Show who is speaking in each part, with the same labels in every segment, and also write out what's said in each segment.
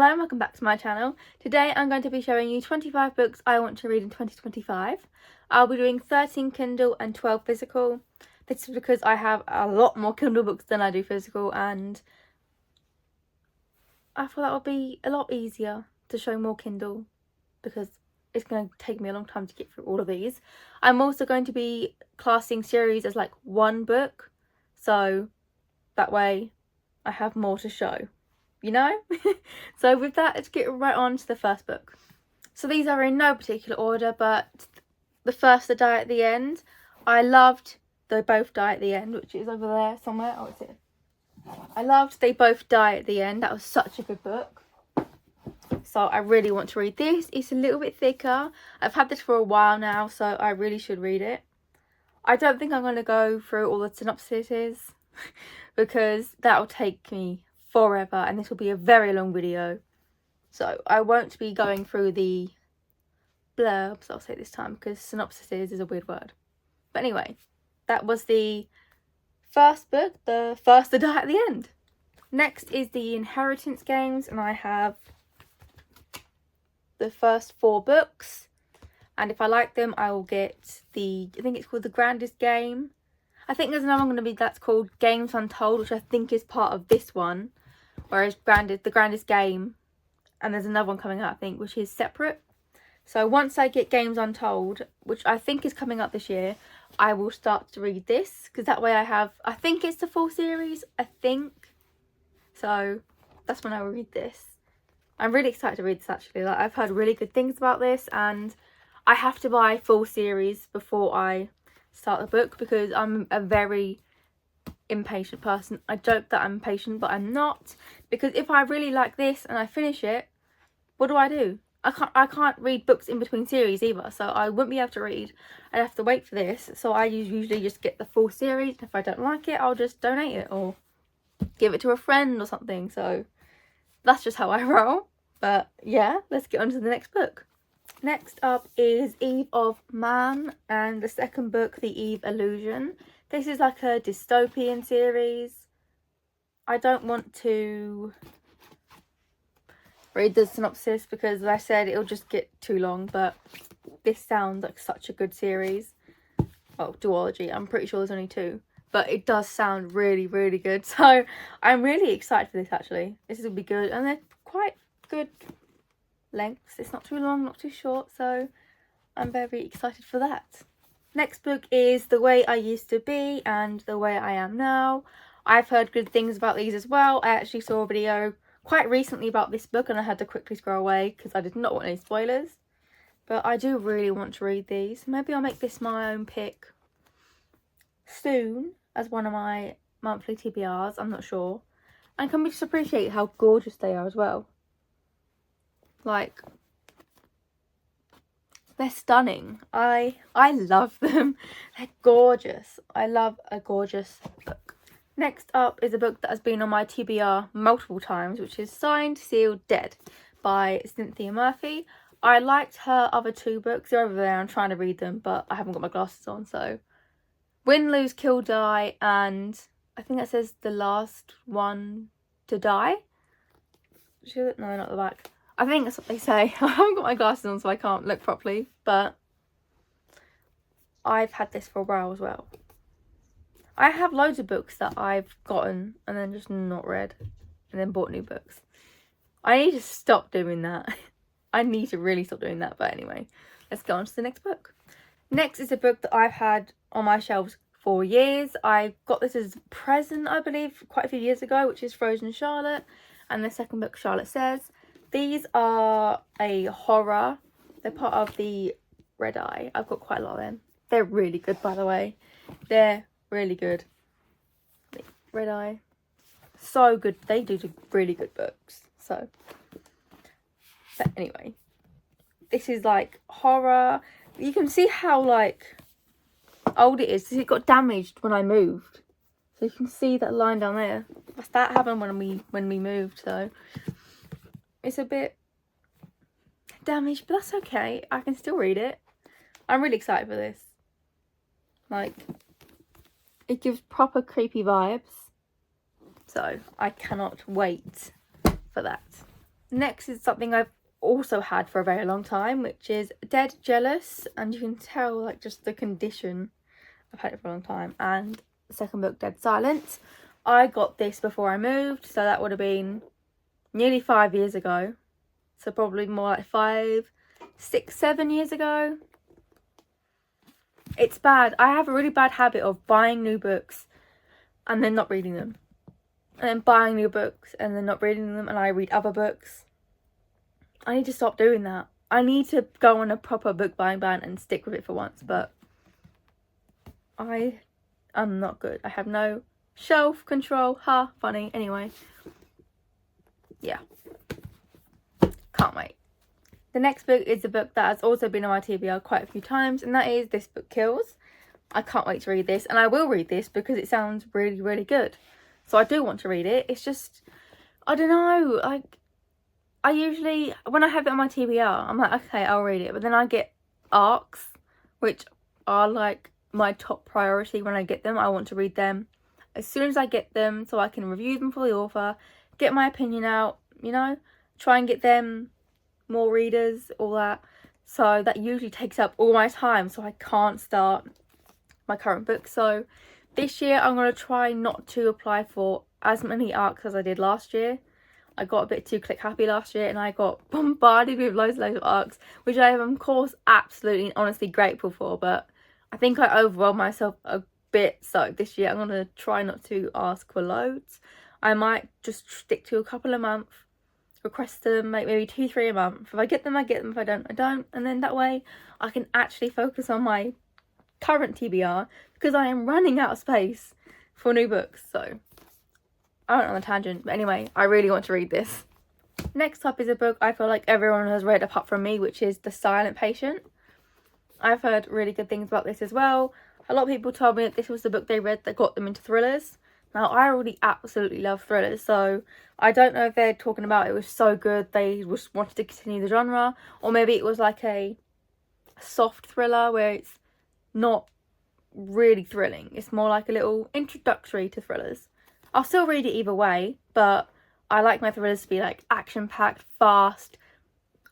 Speaker 1: Hello and welcome back to my channel. Today I'm going to be showing you 25 books I want to read in 2025. I'll be doing 13 Kindle and 12 physical. This is because I have a lot more Kindle books than I do physical, and I thought that would be a lot easier to show more Kindle because it's going to take me a long time to get through all of these. I'm also going to be classing series as like one book, so that way I have more to show. You know? So with that, let's get right on to the first book. So these are in no particular order, but the first, The Die at the End, I loved They Both Die at the End, which is over there somewhere. Oh, it's here. I loved They Both Die at the End. That was such a good book. So I really want to read this. It's a little bit thicker. I've had this for a while now, so I really should read it. I don't think I'm going to go through all the synopsises because that'll take me forever and this will be a very long video, so I won't be going through the blurbs, I'll say this time, because synopsis is a weird word. But anyway, that was the first book, the first to die at the end. Next is the Inheritance Games, and I have the first 4 books, and if I like them I will get I think it's called The Grandest Game. I think there's another one going to be that's called Games Untold, which I think is part of this one. Whereas The Grandest Game, and there's another one coming out I think, which is separate. So once I get Games Untold, which I think is coming up this year, I will start to read this. Because that way I think it's the full series, I think. So that's when I will read this. I'm really excited to read this actually. Like, I've heard really good things about this, and I have to buy full series before I start the book because I'm a very impatient person. I joke that I'm impatient, but I'm not, because if I really like this and I finish it, what do? I can't read books in between series either, so I wouldn't be able to read. I'd have to wait for this, so I usually just get the full series, and if I don't like it I'll just donate it or give it to a friend or something. So that's just how I roll. But yeah, let's get on to the next book. Next up is Eve of Man, and the second book, The Eve Illusion. This is like a dystopian series. I don't want to read the synopsis because, as I said, it'll just get too long, but this sounds like such a good series. Well, duology, I'm pretty sure there's only 2, but it does sound really, really good. So I'm really excited for this actually. This will be good, and they're quite good lengths. It's not too long, not too short, so I'm very excited for that. Next book is The Way I Used to Be and The Way I Am Now. I've heard good things about these as well. I actually saw a video quite recently about this book and I had to quickly scroll away because I did not want any spoilers. But I do really want to read these. Maybe I'll make this my own pick soon as one of my monthly TBRs. I'm not sure. And can we just appreciate how gorgeous they are as well? Like, they're stunning. I love them. They're gorgeous. I love a gorgeous book. Next up is a book that has been on my TBR multiple times, which is Signed, Sealed, Dead by Cynthia Murphy. I liked her other 2 books. They're over there. I'm trying to read them, but I haven't got my glasses on. So Win, Lose, Kill, Die, and I think that says The Last One to Die. No, not the back. I think that's what they say. I haven't got my glasses on so I can't look properly, but I've had this for a while as well. I have loads of books that I've gotten and then just not read and then bought new books. I need to stop doing that. I need to really stop doing that, but anyway, let's go on to the next book. Next is a book that I've had on my shelves for years. I got this as a present, I believe, quite a few years ago, which is Frozen Charlotte, and the second book, Charlotte Says. These are a horror. They're part of the Red Eye. I've got quite a lot of them. They're really good, by the way. They're really good. Red Eye. So good. They do really good books. So, but anyway. This is like horror. You can see how like old it is. It got damaged when I moved. So you can see that line down there. That happened when we moved, so it's a bit damaged, but that's okay. I can still read it. I'm really excited for this. Like, it gives proper creepy vibes. So I cannot wait for that. Next is something I've also had for a very long time, which is Dead Jealous, and you can tell like just the condition. I've had it for a long time. And the second book, Dead Silence, I got this before I moved, so that would have been nearly 5 years ago, so probably more like 5, 6, 7 years ago. It's bad. I have a really bad habit of buying new books and then not reading them, and then buying new books and then not reading them, and I read other books. I need to stop doing that. I need to go on a proper book buying ban and stick with it for once, but I am not good. I have no shelf control. Ha, funny. Anyway, yeah, can't wait. The next book is a book that has also been on my TBR quite a few times, and that is This Book Kills. I can't wait to read this, and I will read this because it sounds really, really good. So I do want to read it. It's just, I don't know, like, I usually, when I have it on my TBR, I'm like, okay, I'll read it. But then I get arcs, which are like my top priority when I get them. I want to read them as soon as I get them so I can review them for the author, get my opinion out, you know, try and get them more readers, all that. So that usually takes up all my time, so I can't start my current book. So this year I'm going to try not to apply for as many arcs as I did last year. I got a bit too click happy last year and I got bombarded with loads of arcs, which I am of course absolutely and honestly grateful for, but I think I overwhelmed myself a bit. So this year I'm going to try not to ask for loads. I might just stick to a couple a month, request them, maybe 2-3 a month. If I get them, I get them. If I don't, I don't. And then that way I can actually focus on my current TBR, because I am running out of space for new books. So I went on a tangent, but anyway, I really want to read this. Next up is a book I feel like everyone has read apart from me, which is The Silent Patient. I've heard really good things about this as well. A lot of people told me that this was the book they read that got them into thrillers. Now, I already absolutely love thrillers, so I don't know if they're talking about it was so good they just wanted to continue the genre, or maybe it was like a soft thriller where it's not really thrilling. It's more like a little introductory to thrillers. I'll still read it either way, but I like my thrillers to be like action-packed, fast,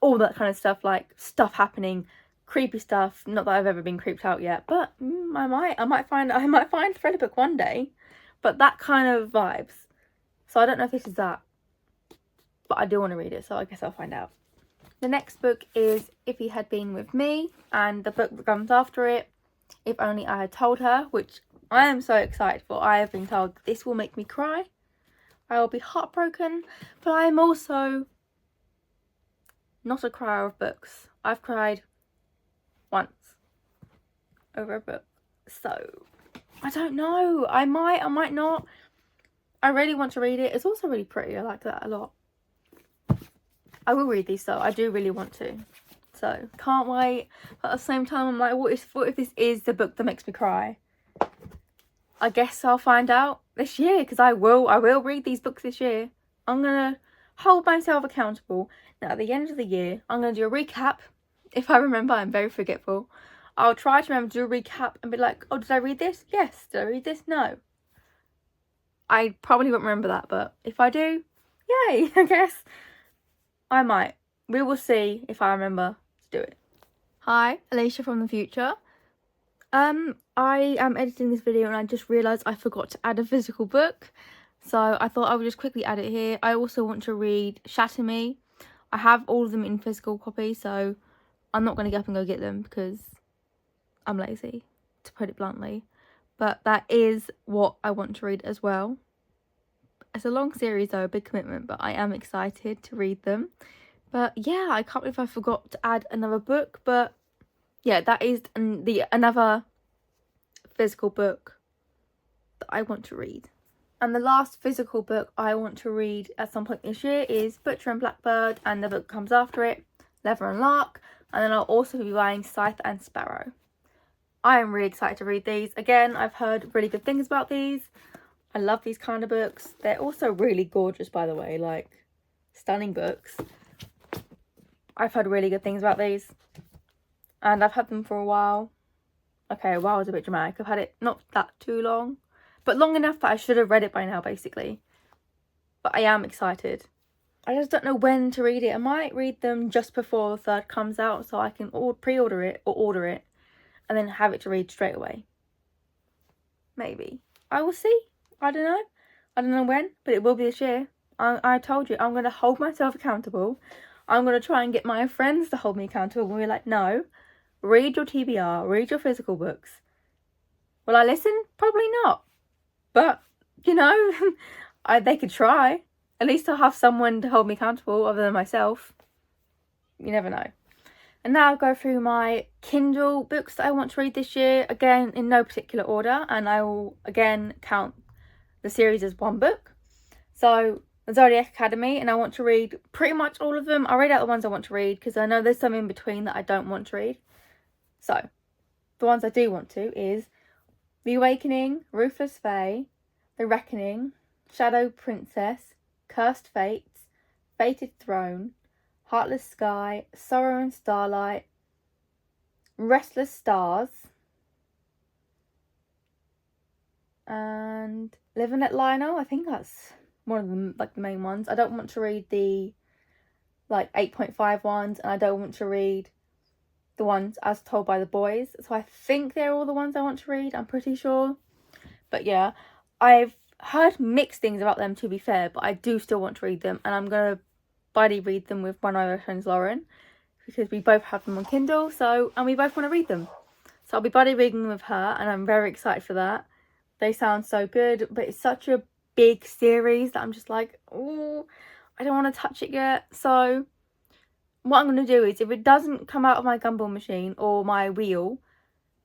Speaker 1: all that kind of stuff, like stuff happening, creepy stuff. Not that I've ever been creeped out yet, but I might find a thriller book one day, but that kind of vibes. So I don't know if this is that, but I do want to read it, so I guess I'll find out. The next book is If He Had Been With Me, and the book that comes after it, If Only I Had Told Her, which I am so excited for. I have been told this will make me cry. I will be heartbroken, but I am also not a crier of books. I've cried once over a book, so I don't know. I might not. I really want to read it. It's also really pretty. I like that a lot. I will read these though. I do really want to. So can't wait. But at the same time, I'm like, what if this is the book that makes me cry? I guess I'll find out this year, because I will read these books this year. I'm gonna hold myself accountable. Now at the end of the year, I'm gonna do a recap. If I remember, I'm very forgetful. I'll try to remember to do a recap and be like, oh, did I read this? Yes. Did I read this? No. I probably won't remember that, but if I do, yay, I guess. I might. We will see if I remember to do it. Hi, Alicia from the future. I am editing this video and I just realised I forgot to add a physical book. So I thought I would just quickly add it here. I also want to read Shatter Me. I have all of them in physical copy, so I'm not going to get up and go get them because I'm lazy, to put it bluntly. But that is what I want to read as well. It's a long series though, a big commitment, but I am excited to read them. But yeah, I can't believe I forgot to add another book. But yeah, that is another physical book that I want to read. And the last physical book I want to read at some point this year is Butcher and Blackbird, and the book comes after it, Leather and Lark. And then I'll also be buying Scythe and Sparrow. I am really excited to read these. Again, I've heard really good things about these. I love these kind of books. They're also really gorgeous, by the way, like stunning books. I've heard really good things about these. And I've had them for a while. Okay, a while is a bit dramatic. I've had it not that too long, but long enough that I should have read it by now, basically. But I am excited. I just don't know when to read it. I might read them just before the third comes out so I can pre-order it or order it and then have it to read straight away. Maybe. I will see. I don't know. I don't know when, but it will be this year. I told you, I'm going to hold myself accountable. I'm going to try and get my friends to hold me accountable. And we're like, no, read your TBR, read your physical books. Will I listen? Probably not. But, you know, they could try. At least I'll have someone to hold me accountable other than myself. You never know. And now I'll go through my Kindle books that I want to read this year. Again, in no particular order. And I will, again, count the series as one book. So, the Zodiac Academy. And I want to read pretty much all of them. I'll read out the ones I want to read because I know there's some in between that I don't want to read. So, the ones I do want to is The Awakening, Ruthless Fae, The Reckoning, Shadow Princess, Cursed Fates, Fated Throne, Heartless Sky, Sorrow and Starlight, Restless Stars, and Live and Let Lionel. I think that's one of them, like the main ones. I don't want to read the like 8.5 ones, and I don't want to read the ones as told by the boys. So I think they're all the ones I want to read. I'm pretty sure. But yeah, I've heard mixed things about them, to be fair, but I do still want to read them, and I'm gonna buddy read them with one of my friends, Lauren, because we both have them on Kindle, and we both want to read them. So I'll be buddy reading them with her, and I'm very excited for that. They sound so good, but it's such a big series that I'm just like, oh, I don't want to touch it yet. So what I'm going to do is, if it doesn't come out of my gumball machine or my wheel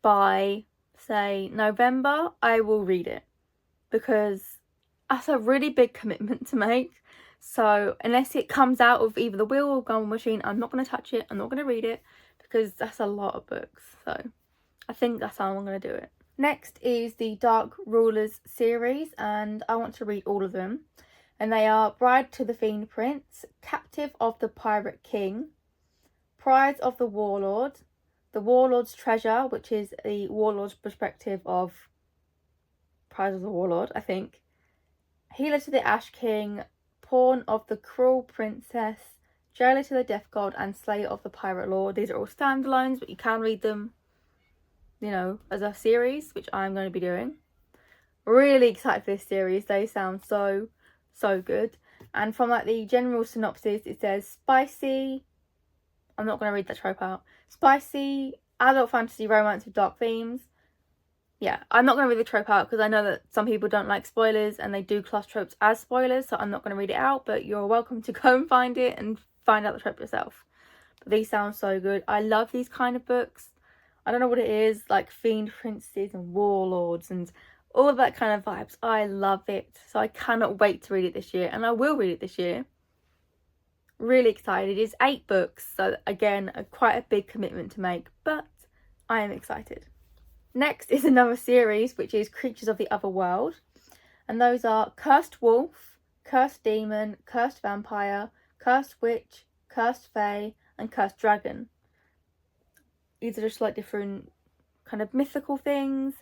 Speaker 1: by, say, November, I will read it. Because that's a really big commitment to make. So unless it comes out of either the wheel or gumball machine, I'm not going to touch it. I'm not going to read it because that's a lot of books. So I think that's how I'm going to do it. Next is the Dark Rulers series, and I want to read all of them. And they are Bride to the Fiend Prince, Captive of the Pirate King, Prize of the Warlord, The Warlord's Treasure, which is the Warlord's perspective of Prize of the Warlord, I think, Healer to the Ash King, Pawn of the Cruel Princess, Jailer to the Death God, and Slayer of the Pirate Lord. These are all standalones, but you can read them, you know, as a series, which I'm going to be doing. Really excited for this series. They sound so good. And from like the general synopsis, it says spicy, I'm not going to read that trope out, spicy adult fantasy romance with dark themes. Yeah, I'm not going to read the trope out because I know that some people don't like spoilers and they do class tropes as spoilers, so I'm not going to read it out, but you're welcome to go and find it and find out the trope yourself. But these sound so good. I love these kind of books. I don't know what it is, like fiend princes and warlords and all of that kind of vibes. I love it. So I cannot wait to read it this year, and I will read it this year. Really excited. It's 8 books, so again, quite a big commitment to make, but I am excited. Next is another series, which is Creatures of the Other World. And those are Cursed Wolf, Cursed Demon, Cursed Vampire, Cursed Witch, Cursed Fae, and Cursed Dragon. These are just like different kind of mythical things.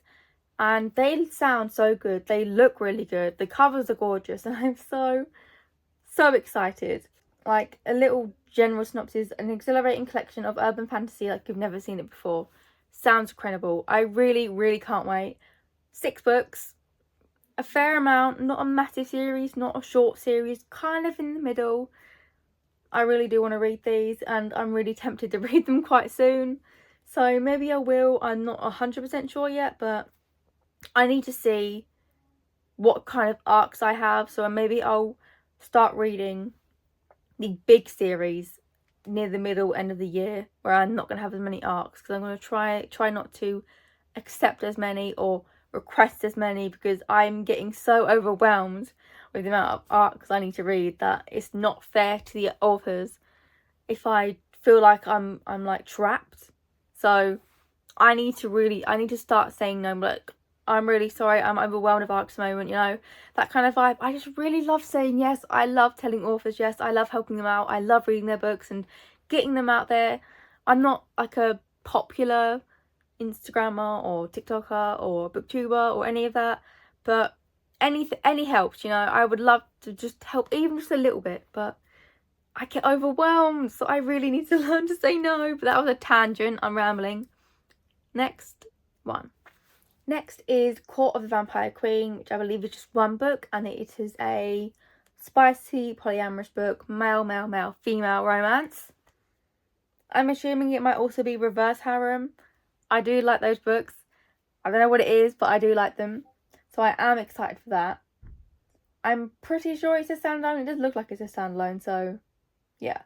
Speaker 1: And they sound so good. They look really good. The covers are gorgeous. And I'm so excited. Like a little general synopsis, an exhilarating collection of urban fantasy like you've never seen it before. Sounds incredible. I really can't wait. 6 books, a fair amount, not a massive series, not a short series, kind of in the middle. I really do want to read these, and I'm really tempted to read them quite soon. So maybe I will. I'm not 100% sure yet, but I need to see what kind of arcs I have. So maybe I'll start reading the big series near the middle end of the year, where I'm not going to have as many arcs, because I'm going to try not to accept as many or request as many, because I'm getting so overwhelmed with the amount of arcs I need to read that it's not fair to the authors if I feel like I'm like trapped. So I need to start saying no. Like, I'm really sorry, I'm overwhelmed with arcs at the moment, you know, that kind of vibe. I just really love saying yes. I love telling authors yes. I love helping them out. I love reading their books and getting them out there. I'm not like a popular Instagrammer or TikToker or booktuber or any of that, but any helps, you know. I would love to just help, even just a little bit, but I get overwhelmed, so I really need to learn to say no. But that was a tangent. I'm rambling. Next one. Next is Court of the Vampire Queen, which I believe is just one book, and it is a spicy polyamorous book, male, male, male, female romance. I'm assuming it might also be reverse harem. I do like those books. I don't know what it is, but I do like them. So I am excited for that. I'm pretty sure it's a standalone. It does look like it's a standalone, so yeah.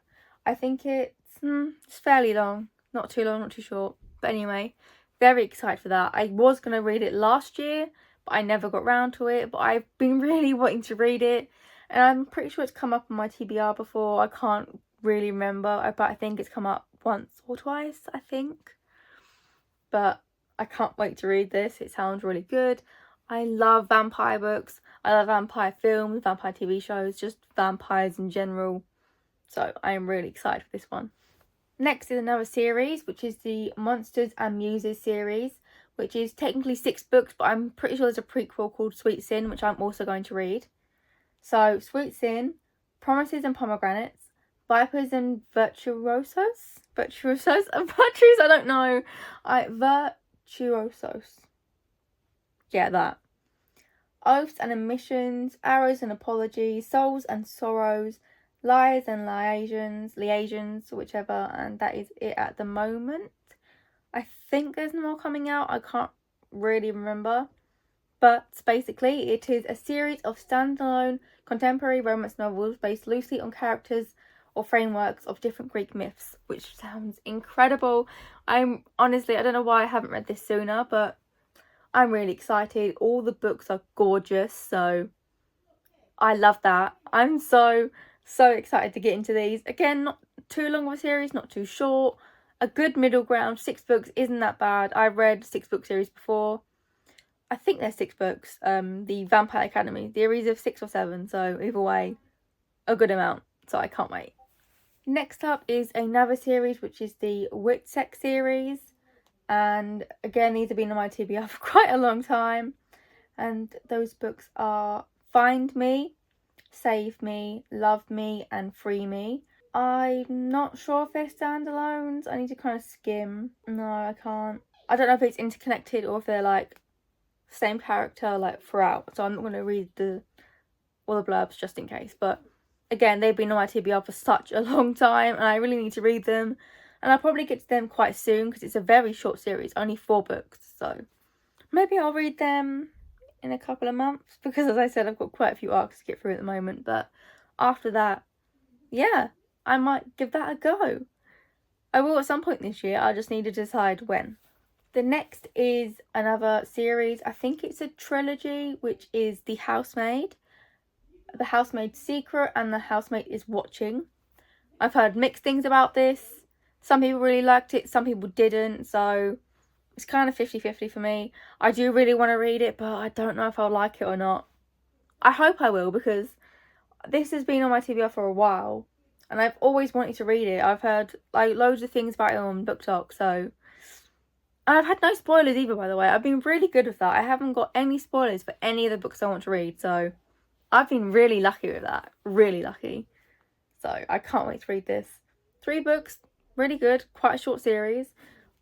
Speaker 1: I think it's fairly long. Not too long, not too short. But anyway, very excited for that. I was going to read it last year, but I never got round to it. But I've been really wanting to read it. And I'm pretty sure it's come up on my TBR before. I can't really remember, but I think it's come up once or twice, I think. But I can't wait to read this. It sounds really good. I love vampire books. I love vampire films, vampire TV shows, just vampires in general. So I am really excited for this one. Next is another series, which is the Monsters and Muses series, which is technically 6 books, but I'm pretty sure there's a prequel called Sweet Sin, which I'm also going to read. So, Sweet Sin, Promises and Pomegranates, Vipers and Virtuosos? Virtuosos? Virtues? I don't know. Virtuosos. Yeah, that. Oaths and Omissions, Arrows and Apologies, Souls and Sorrows, Lies and Liaisons, whichever, and that is it at the moment. I think there's more coming out. I can't really remember. But basically, it is a series of standalone contemporary romance novels based loosely on characters or frameworks of different Greek myths, which sounds incredible. I don't know why I haven't read this sooner, but I'm really excited. All the books are gorgeous, so I love that. I'm so excited to get into these. Again, not too long of a series, not too short. A good middle ground. 6 books isn't that bad. I've read 6-book series before. I think there's 6 books. The Vampire Academy. Theories of 6 or 7. So either way, a good amount. So I can't wait. Next up is another series, which is the Witsec series. And again, these have been on my TBR for quite a long time. And those books are Find Me, Save Me, Love Me, and Free Me. I'm not sure if they're standalones. I need to kind of skim. No, I can't. I don't know if it's interconnected or if they're like same character like throughout. So I'm not going to read all the blurbs just in case. But again, they've been on my TBR for such a long time and I really need to read them. And I'll probably get to them quite soon because it's a very short series, only 4 books. So maybe I'll read them in a couple of months because, as I said, I've got quite a few arcs to get through at the moment. But after that, yeah, I might give that a go. I will at some point this year. I just need to decide when. The next is another series. I think it's a trilogy, which is The Housemaid, The Housemaid's Secret, and The Housemaid is Watching. I've heard mixed things about this. Some people really liked it, some people didn't, so it's kind of 50-50 for me. I do really want to read it, but I don't know if I'll like it or not. I hope I will, because this has been on my TBR for a while, and I've always wanted to read it. I've heard like loads of things about it on BookTok, so... And I've had no spoilers either, by the way. I've been really good with that. I haven't got any spoilers for any of the books I want to read, so I've been really lucky with that. Really lucky. So I can't wait to read this. 3 books, really good, quite a short series.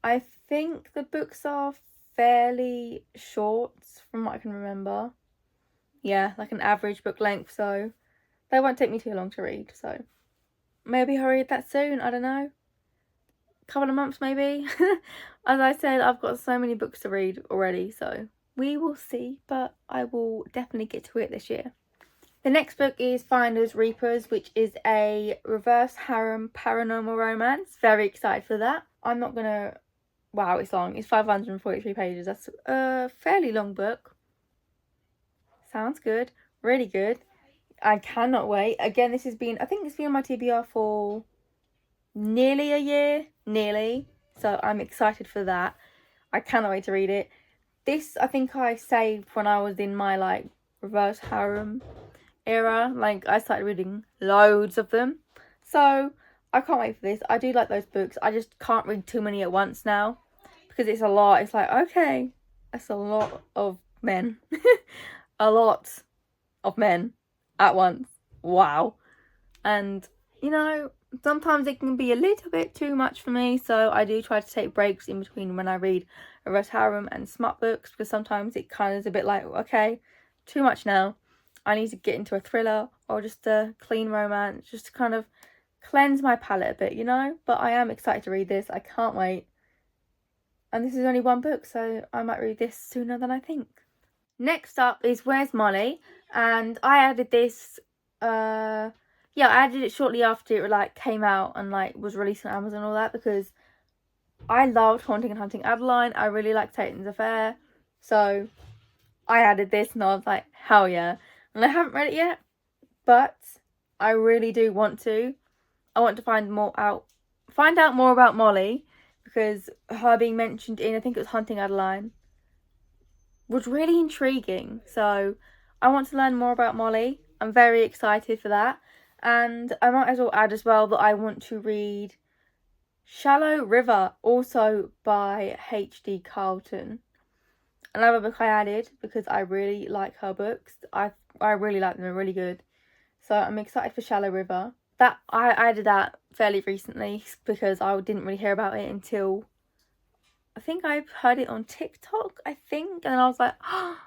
Speaker 1: I think the books are fairly short from what I can remember. Yeah, like an average book length, so they won't take me too long to read. So maybe I'll read that soon, I don't know. Couple of months maybe. As I said, I've got so many books to read already, so we will see, but I will definitely get to it this year. The next book is Finders Reapers, which is a reverse harem paranormal romance. Very excited for that. I'm not gonna... Wow, it's long. It's 543 pages. That's a fairly long book. Sounds good. Really good. I cannot wait. Again, this has been... I think it's been on my TBR for nearly a year. Nearly. So I'm excited for that. I cannot wait to read it. This, I think I saved when I was in my, like, reverse harem era. Like, I started reading loads of them. So I can't wait for this. I do like those books. I just can't read too many at once now. Because it's a lot. It's like, okay, that's a lot of men. A lot of men at once. Wow. And you know, sometimes it can be a little bit too much for me, so I do try to take breaks in between when I read erotica and smut books, because sometimes it kind of is a bit like, okay, too much now. I need to get into a thriller or just a clean romance, just to kind of cleanse my palate a bit, you know. But I am excited to read this. I can't wait. And this is only one book, so I might read this sooner than I think. Next up is Where's Molly? And I added this, I added it shortly after it like came out and like was released on Amazon and all that, because I loved Haunting and Hunting Adeline. I really liked Satan's Affair. So I added this and I was like, hell yeah. And I haven't read it yet, but I really do want to. I want to find out more about Molly, because her being mentioned in, I think it was Hunting Adeline, was really intriguing. So I want to learn more about Molly. I'm very excited for that. And I might as well add as well that I want to read Shallow River, also by H.D. Carlton. Another book I added because I really like her books. I really like them. They're really good. So I'm excited for Shallow River. That I added that fairly recently because I didn't really hear about it until I think I heard it on TikTok, I think. And I was like, oh,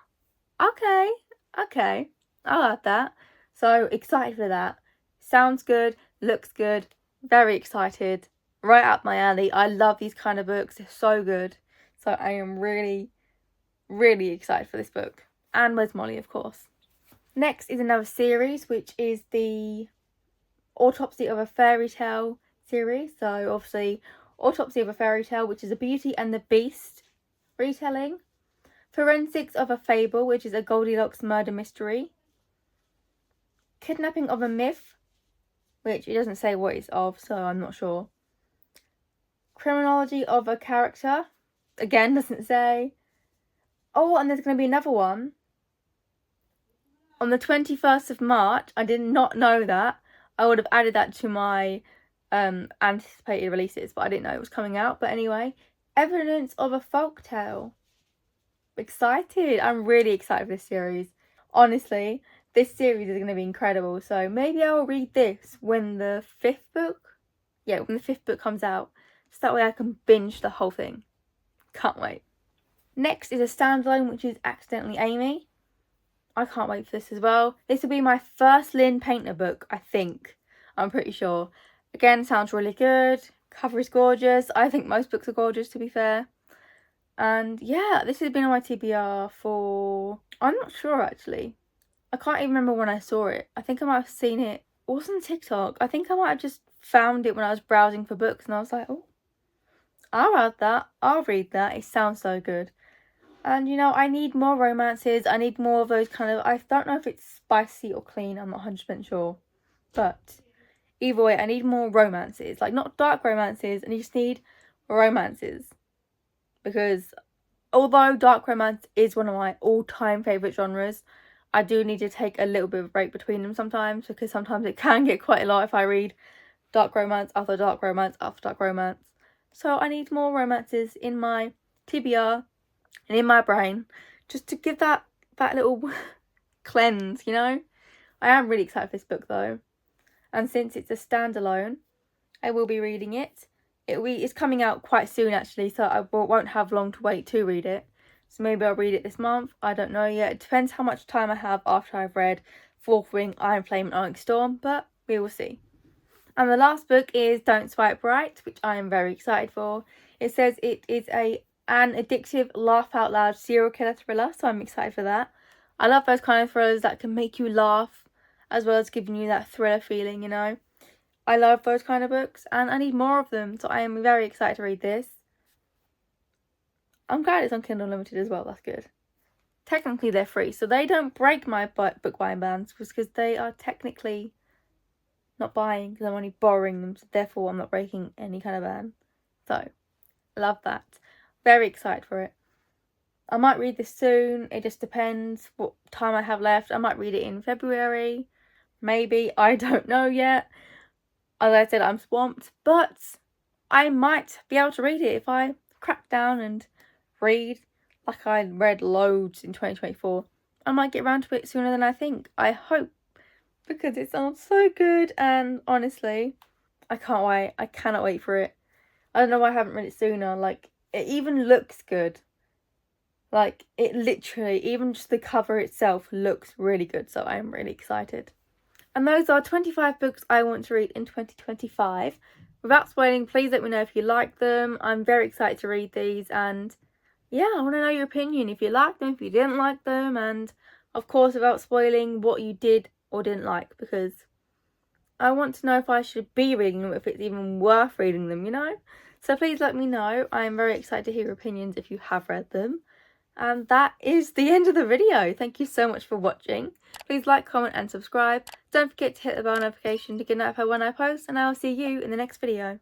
Speaker 1: okay, I'll add that. So excited for that. Sounds good, looks good, very excited. Right up my alley. I love these kind of books. They're so good. So I am really, really excited for this book. And Where's Molly, of course. Next is another series, which is the Autopsy of a Fairy Tale series. So obviously Autopsy of a Fairy Tale, which is a Beauty and the Beast retelling. Forensics of a Fable, which is a Goldilocks murder mystery. Kidnapping of a Myth, which it doesn't say what it's of, so I'm not sure. Criminology of a Character, again doesn't say. Oh, and there's going to be another one on the 21st of March. I did not know that. I would have added that to my anticipated releases, but I didn't know it was coming out. But anyway, Evidence of a Folktale. Excited. I'm really excited for this series. Honestly, this series is going to be incredible. So maybe I'll read this when the fifth book comes out. So that way I can binge the whole thing. Can't wait. Next is a standalone, which is Accidentally Amy. I can't wait for this as well. This will be my first Lynn Painter book, I think. I'm pretty sure. Again, sounds really good. Cover is gorgeous. I think most books are gorgeous, to be fair. And yeah, this has been on my TBR for... I'm not sure, actually. I can't even remember when I saw it. I think I might have seen it. It wasn't TikTok. I think I might have just found it when I was browsing for books. And I was like, oh, I'll add that. I'll read that. It sounds so good. And, you know, I need more romances. I need more of those kind of... I don't know if it's spicy or clean. I'm not 100% sure. But either way, I need more romances. Like, not dark romances. And you just need romances. Because although dark romance is one of my all-time favourite genres, I do need to take a little bit of a break between them sometimes. Because sometimes it can get quite a lot if I read dark romance after dark romance after dark romance. So I need more romances in my TBR and in my brain, just to give that little cleanse, you know. I am really excited for this book though, and since it's a standalone, I will be reading it. It's coming out quite soon actually, so I won't have long to wait to read it. So maybe I'll read it this month. I don't know yet. It depends how much time I have after I've read Fourth Wing, Iron Flame and Onyx Storm, but we will see. And the last book is Don't Swipe Right, which I am very excited for. It says it is an addictive, laugh-out-loud serial killer thriller, so I'm excited for that. I love those kind of thrillers that can make you laugh, as well as giving you that thriller feeling, you know. I love those kind of books, and I need more of them, so I am very excited to read this. I'm glad it's on Kindle Unlimited as well, that's good. Technically, they're free, so they don't break my book buying bans, because they are technically not buying, because I'm only borrowing them, so therefore I'm not breaking any kind of ban. So, love that. Very excited for it. I might read this soon. It just depends what time I have left. I might read it in February. Maybe. I don't know yet. As I said, I'm swamped. But I might be able to read it if I crack down and read like I read loads in 2024. I might get around to it sooner than I think. I hope because it sounds so good, and honestly, I can't wait. I cannot wait for it. I don't know why I haven't read it sooner. Like, it even looks good. Like, it literally, even just the cover itself looks really good, so I am really excited. And those are 25 books I want to read in 2025. Without spoiling, please let me know if you like them. I'm very excited to read these, and yeah, I want to know your opinion, if you liked them, if you didn't like them, and of course, without spoiling, what you did or didn't like, because I want to know if I should be reading them, if it's even worth reading them, you know? So please let me know. I am very excited to hear your opinions if you have read them. And that is the end of the video. Thank you so much for watching. Please like, comment and subscribe. Don't forget to hit the bell notification to get notified when I post, and I will see you in the next video.